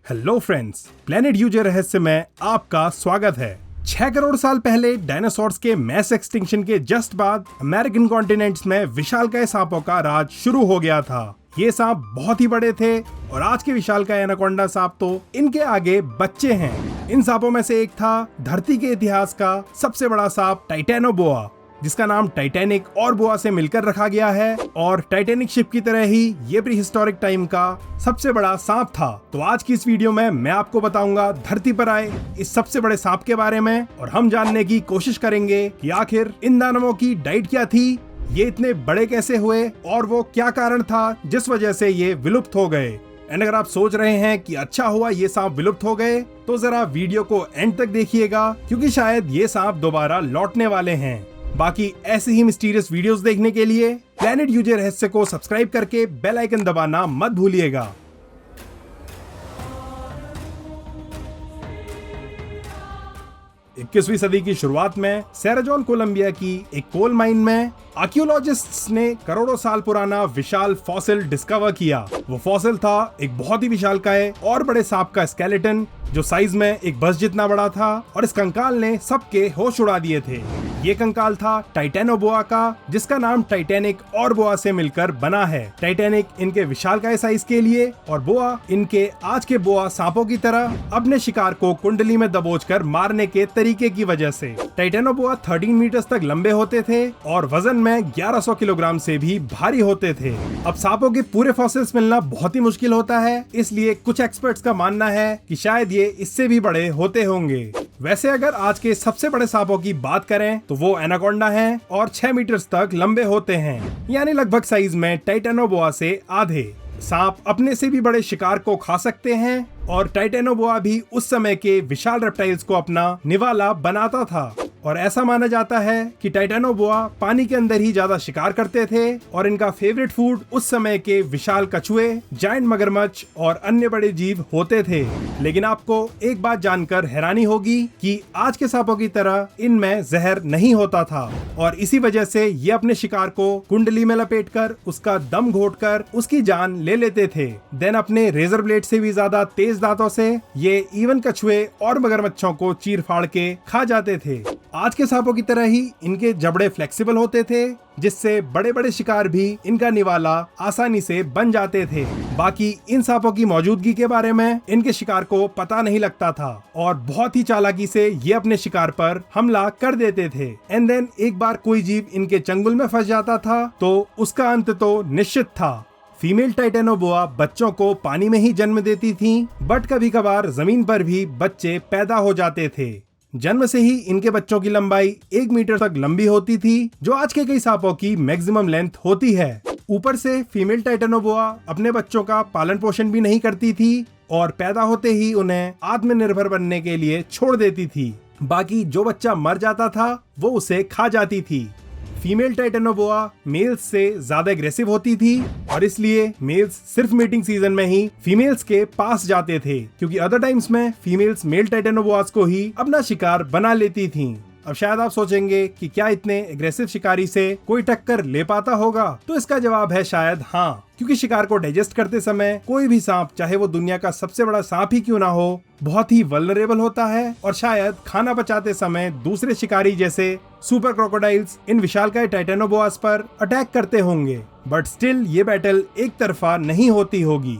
Hello friends, planet यूजे रहस्य में आपका स्वागत है। 6 करोड़ साल पहले डायनासोर्स के मैस एक्सटिंक्शन के जस्ट बाद अमेरिकन कॉन्टिनेंट्स में विशालकाय सांपों का राज शुरू हो गया था। ये सांप बहुत ही बड़े थे और आज के विशालकाय एनाकोंडा सांप तो इनके आगे बच्चे हैं। इन सांपों में से एक था धरती के इतिहास का सबसे बड़ा सांप टाइटेनोबोआ, जिसका नाम टाइटैनिक और बोआ से मिलकर रखा गया है और टाइटैनिक शिप की तरह ही ये प्री हिस्टोरिक टाइम का सबसे बड़ा सांप था। तो आज की इस वीडियो में मैं आपको बताऊंगा धरती पर आए इस सबसे बड़े सांप के बारे में और हम जानने की कोशिश करेंगे कि आखिर इन दानवों की डाइट क्या थी, ये इतने बड़े कैसे हुए और वो क्या कारण था जिस वजह से ये विलुप्त हो गए। एंड अगर आप सोच रहे हैं कि अच्छा हुआ ये सांप विलुप्त हो गए तो जरा वीडियो को एंड तक देखिएगा, क्योंकि शायद ये सांप दोबारा लौटने वाले हैं। बाकी ऐसे ही मिस्टीरियस वीडियोस देखने के लिए प्लेनेट यूजे रहस्य को सब्सक्राइब करके बेल आइकन दबाना मत भूलिएगा। 21वीं सदी की शुरुआत में सेराजोन कोलंबिया की एक कोल माइन में आर्कियोलॉजिस्ट्स ने करोड़ों साल पुराना विशाल फॉसिल डिस्कवर किया। वो फॉसिल था एक बहुत ही विशालकाय और बड़े सांप का स्केलेटन जो साइज में एक बस जितना बड़ा था और इस कंकाल ने सबके होश उड़ा दिए थे। ये कंकाल था टाइटेनोबोआ का, जिसका नाम टाइटैनिक और बोआ से मिलकर बना है। टाइटैनिक इनके विशालकाय साइज के लिए और बोआ इनके आज के बोआ सांपों की तरह अपने शिकार को कुंडली में दबोचकर मारने के तरीके की वजह से। टाइटेनोबोआ 13 मीटर तक लंबे होते थे और वजन में 1100 किलोग्राम से भी भारी होते थे। अब सांपों के पूरे फॉसिल्स मिलना बहुत ही मुश्किल होता है, इसलिए कुछ एक्सपर्ट्स का मानना है कि शायद ये इससे भी बड़े होते होंगे। वैसे अगर आज के सबसे बड़े सांपों की बात करें तो वो एनाकोंडा हैं और 6 मीटर तक लंबे होते हैं, यानी लगभग साइज में टाइटेनोबोआ से आधे। सांप अपने से भी बड़े शिकार को खा सकते हैं और टाइटेनोबोआ भी उस समय के विशाल रेप्टाइल्स को अपना निवाला बनाता था। और ऐसा माना जाता है कि टाइटेनोबोआ पानी के अंदर ही ज्यादा शिकार करते थे और इनका फेवरेट फूड उस समय के विशाल कछुए, जायंट मगरमच्छ और अन्य बड़े जीव होते थे। लेकिन आपको एक बात जानकर हैरानी होगी कि आज के सांपों की तरह इनमें जहर नहीं होता था और इसी वजह से ये अपने शिकार को कुंडली में लपेटकर उसका दम घोटकर उसकी जान ले लेते थे। देन अपने रेजर ब्लेड से भी ज्यादा तेज दांतों से ये इवन कछुए और मगरमच्छों को चीर फाड़ के खा जाते थे। आज के सांपों की तरह ही इनके जबड़े फ्लेक्सिबल होते थे, जिससे बड़े बड़े शिकार भी इनका निवाला आसानी से बन जाते थे। बाकी इन सांपों की मौजूदगी के बारे में इनके शिकार को पता नहीं लगता था और बहुत ही चालाकी से ये अपने शिकार पर हमला कर देते थे। एंड देन एक बार कोई जीव इनके चंगुल में फंस जाता था तो उसका अंत तो निश्चित था। फीमेल टाइटेनोबोआ बच्चों को पानी में ही जन्म देती थी, बट कभी कभार जमीन पर भी बच्चे पैदा हो जाते थे। जन्म से ही इनके बच्चों की लंबाई 1 मीटर तक लंबी होती थी, जो आज के कई सांपों की मैक्सिमम लेंथ होती है। ऊपर से फीमेल टाइटेनोबोआ अपने बच्चों का पालन पोषण भी नहीं करती थी और पैदा होते ही उन्हें आत्मनिर्भर बनने के लिए छोड़ देती थी। बाकी जो बच्चा मर जाता था वो उसे खा जाती थी। फीमेल टाइटेनोबोआ मेल्स से ज्यादा एग्रेसिव होती थी और इसलिए मेल्स सिर्फ मीटिंग सीजन में ही फीमेल्स के पास जाते थे, क्योंकि अदर टाइम्स में फीमेल्स मेल टाइटेनोबोआस को ही अपना शिकार बना लेती थीं। अब शायद आप सोचेंगे कि क्या इतने एग्रेसिव शिकारी से कोई टक्कर ले पाता होगा, तो इसका जवाब है शायद हाँ, क्योंकि शिकार को डाइजेस्ट करते समय कोई भी सांप, चाहे वो दुनिया का सबसे बड़ा सांप ही क्यों ना हो, बहुत ही वल्नरेबल होता है और शायद खाना पचाते समय दूसरे शिकारी जैसे सुपर क्रोकोडाइल्स इन विशालकाय टाइटेनोबोआस पर अटैक करते होंगे। बट स्टिल ये बैटल एक तरफा नहीं होती होगी।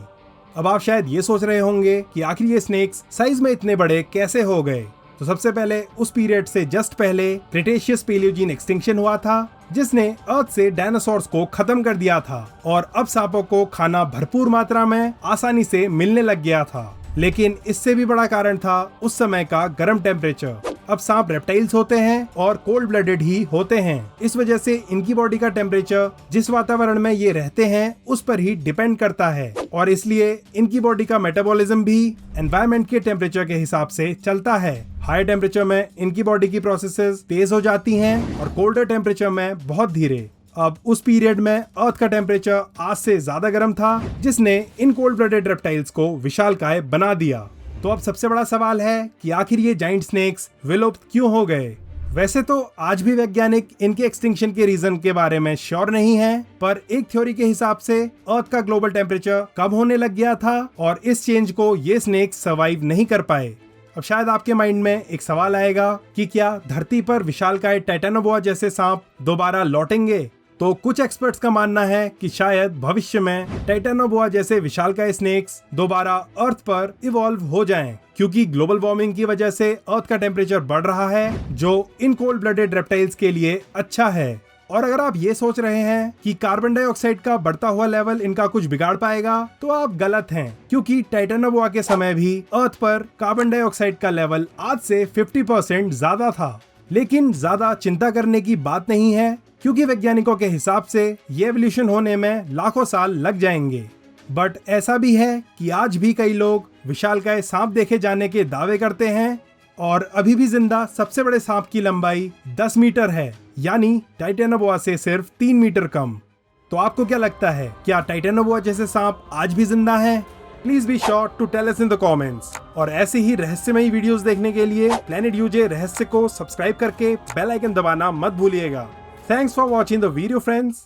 अब आप शायद ये सोच रहे होंगे कि आखिर ये स्नेक्स साइज में इतने बड़े कैसे हो गए। तो सबसे पहले उस पीरियड से जस्ट पहले क्रिटेशियस पेलियोजीन एक्सटिंक्शन हुआ था, जिसने अर्थ से डायनासोर्स को खत्म कर दिया था और अब सांपों को खाना भरपूर मात्रा में आसानी से मिलने लग गया था। लेकिन इससे भी बड़ा कारण था उस समय का गर्म टेम्परेचर। अब सांप रेप्टाइल्स होते हैं और कोल्ड ब्लडेड ही होते हैं, इस वजह से इनकी बॉडी का टेम्परेचर जिस वातावरण में ये रहते हैं उस पर ही डिपेंड करता है और इसलिए इनकी बॉडी का मेटाबॉलिज्म भी एनवायरनमेंट के टेम्परेचर के हिसाब से चलता है। हाई टेम्परेचर में इनकी बॉडी की प्रोसेसेस तेज हो जाती हैं और कोल्डर टेम्परेचर में बहुत धीरे। अब उस पीरियड में अर्थ का टेम्परेचर आज से ज्यादा गर्म था, जिसने इन कोल्ड ब्लडेड रेप्टाइल्स को विशालकाय बना दिया। तो अब सबसे बड़ा सवाल है कि आखिर ये जाइंट स्नेक्स विलुप्त क्यों हो गए। वैसे तो आज भी वैज्ञानिक इनके एक्सटिंक्शन के रीजन के बारे में श्योर नहीं है, पर एक थ्योरी के हिसाब से अर्थ का ग्लोबल टेम्परेचर कम होने लग गया था और इस चेंज को ये स्नेक सर्वाइव नहीं कर पाए। अब शायद आपके माइंड में एक सवाल आएगा कि क्या धरती पर विशालकाय टाइटेनोबोआ जैसे सांप दोबारा लौटेंगे? तो कुछ एक्सपर्ट्स का मानना है कि शायद भविष्य में टाइटेनोबोआ जैसे विशालकाय स्नेक्स दोबारा अर्थ पर इवॉल्व हो जाएं, क्योंकि ग्लोबल वार्मिंग की वजह से अर्थ का टेम्परेचर बढ़ रहा है, जो इन कोल्ड ब्लडेड रेप्टाइल्स के लिए अच्छा है। और अगर आप ये सोच रहे हैं कि कार्बन डाइऑक्साइड का बढ़ता हुआ लेवल इनका कुछ बिगाड़ पाएगा, तो आप गलत हैं, क्योंकि टाइटेनोबोआ के समय भी अर्थ पर कार्बन डाइऑक्साइड का लेवल आज से 50% ज्यादा था। लेकिन ज्यादा चिंता करने की बात नहीं है, क्योंकि वैज्ञानिकों के हिसाब से ये एवोल्यूशन होने में लाखों साल लग जाएंगे। बट ऐसा भी है कि आज भी कई लोग विशालकाय सांप देखे जाने के दावे करते हैं, और अभी भी जिंदा सबसे बड़े सांप की लंबाई 10 मीटर है, यानी टाइटेनोबोआ से सिर्फ 3 मीटर कम। तो आपको क्या लगता है, क्या टाइटेनोबोआ जैसे सांप आज भी जिंदा हैं? Please be sure to tell us in the comments. और ऐसे ही रहस्यमयी वीडियोस देखने के लिए प्लेनेट यूजे रहस्य को सब्सक्राइब करके बेल आइकन दबाना मत भूलिएगा। Thanks for watching the video, friends.